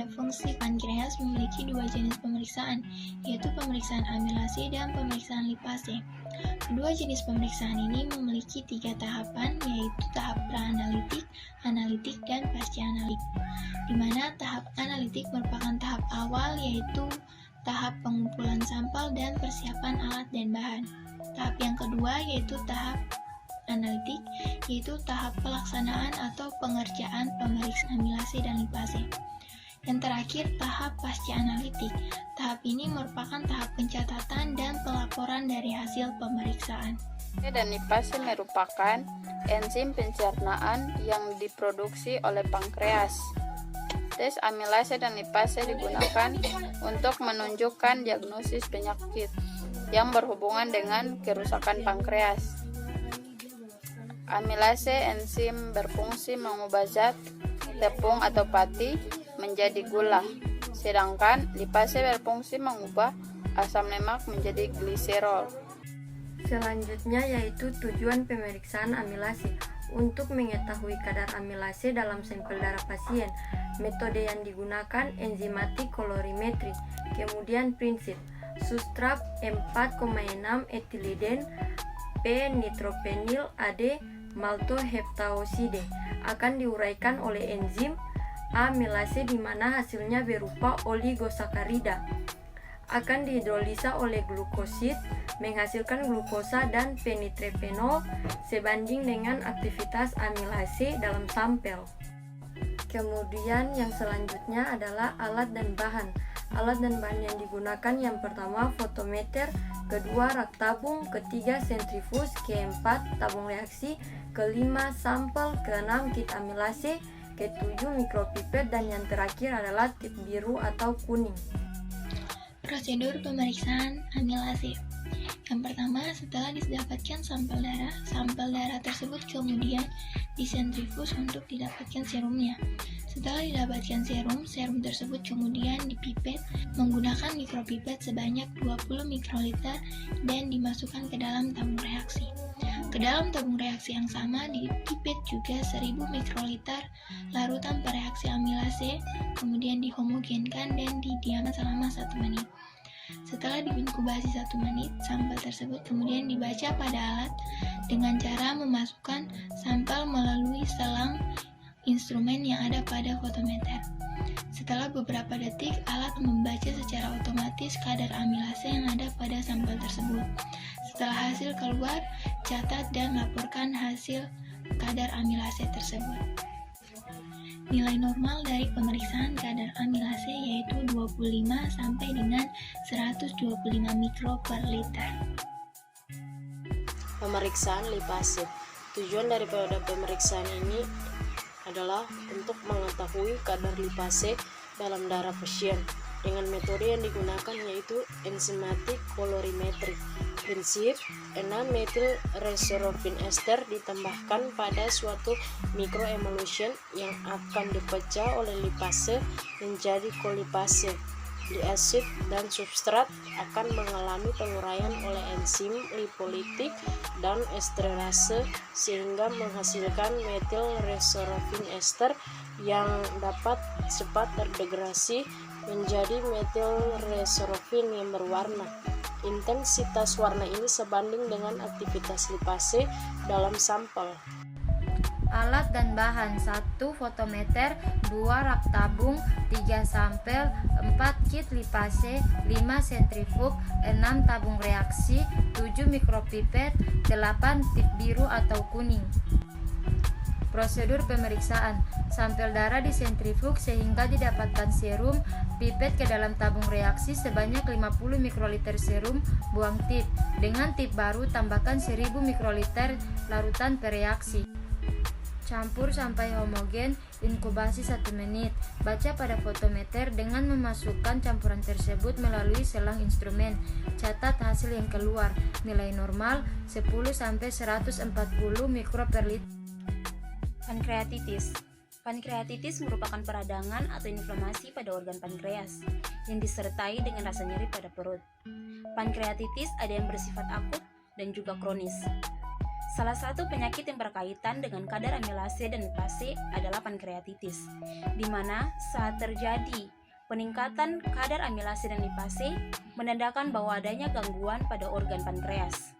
pada fungsi pankreas memiliki dua jenis pemeriksaan, yaitu pemeriksaan amilase dan pemeriksaan lipase. Kedua jenis pemeriksaan ini memiliki 3 tahapan, yaitu tahap pra-analitik, analitik, dan pasca-analitik. Di mana tahap analitik merupakan tahap awal, yaitu tahap pengumpulan sampel dan persiapan alat dan bahan. Tahap yang kedua yaitu tahap analitik, yaitu tahap pelaksanaan atau pengerjaan pemeriksaan amilase dan lipase. Yang terakhir, tahap pasca analitik. Tahap ini merupakan tahap pencatatan dan pelaporan dari hasil pemeriksaan. Dan lipase merupakan enzim pencernaan yang diproduksi oleh pankreas. Tes amilase dan lipase digunakan untuk menunjukkan diagnosis penyakit yang berhubungan dengan kerusakan pankreas. Amilase enzim berfungsi mengubah zat tepung atau pati menjadi gula, sedangkan lipase berfungsi mengubah asam lemak menjadi gliserol. Selanjutnya yaitu tujuan pemeriksaan amilase. Untuk mengetahui kadar amilase dalam sampel darah pasien, metode yang digunakan enzimatik kolorimetri. Kemudian prinsip substrat 4,6 etiliden P-nitropenil AD maltoheptaoside akan diuraikan oleh enzim amilase di mana hasilnya berupa oligosakarida. Akan dihidrolisa oleh glukosid menghasilkan glukosa dan feniltrepenol sebanding dengan aktivitas amilase dalam sampel. Kemudian yang selanjutnya adalah alat dan bahan. Alat dan bahan yang digunakan yang pertama fotometer, kedua rak tabung, ketiga sentrifus, keempat tabung reaksi, kelima sampel, keenam kit amilase, ketujuh mikropipet, dan yang terakhir adalah tip biru atau kuning. Prosedur pemeriksaan amilase. Yang pertama, setelah didapatkan sampel darah tersebut kemudian disentrifus untuk didapatkan serumnya. Setelah didapatkan serum tersebut kemudian dipipet menggunakan mikropipet sebanyak 20 mikroliter dan dimasukkan ke dalam tabung reaksi. Ke dalam tabung reaksi yang sama dipipet juga 1000 mikroliter larutan pereaksi amilase, kemudian dihomogenkan dan didiamkan selama 1 menit. Setelah diinkubasi 1 menit, sampel tersebut kemudian dibaca pada alat dengan cara memasukkan sampel melalui selang instrumen yang ada pada fotometer. Setelah beberapa detik, alat membaca secara otomatis kadar amilase yang ada pada sampel tersebut. Setelah hasil keluar, catat dan laporkan hasil kadar amilase tersebut. Nilai normal dari pemeriksaan kadar amilase yaitu 25 sampai dengan 125 mikro per liter. Pemeriksaan lipase. Tujuan daripada pemeriksaan ini adalah untuk mengetahui kadar lipase dalam darah pasien dengan metode yang digunakan yaitu enzimatik kolorimetri. Prinsip 6-metil resorofin ester ditambahkan pada suatu microemulsion yang akan dipecah oleh lipase menjadi kolipase. Diasid dan substrat akan mengalami penguraian oleh enzim lipolitik dan esterase sehingga menghasilkan metil resorofin ester yang dapat cepat terdegradasi menjadi metil resorofin yang berwarna. Intensitas warna ini sebanding dengan aktivitas lipase dalam sampel. Alat dan bahan: 1 fotometer, 2 rak tabung, 3 sampel, 4 kit lipase, 5 sentrifug, 6 tabung reaksi, 7 mikropipet, 8 tip biru atau kuning. Prosedur pemeriksaan: sampel darah disentrifug sehingga didapatkan serum, pipet ke dalam tabung reaksi sebanyak 50 mikroliter serum, buang tip. Dengan tip baru tambahkan 1000 mikroliter larutan pereaksi. Campur sampai homogen, inkubasi 1 menit. Baca pada fotometer dengan memasukkan campuran tersebut melalui selang instrumen. Catat hasil yang keluar. Nilai normal 10 sampai 140 mikro per liter. Pankreatitis. Pankreatitis merupakan peradangan atau inflamasi pada organ pankreas yang disertai dengan rasa nyeri pada perut. Pankreatitis ada yang bersifat akut dan juga kronis. Salah satu penyakit yang berkaitan dengan kadar amilase dan lipase adalah pankreatitis, di mana saat terjadi peningkatan kadar amilase dan lipase menandakan bahwa adanya gangguan pada organ pankreas.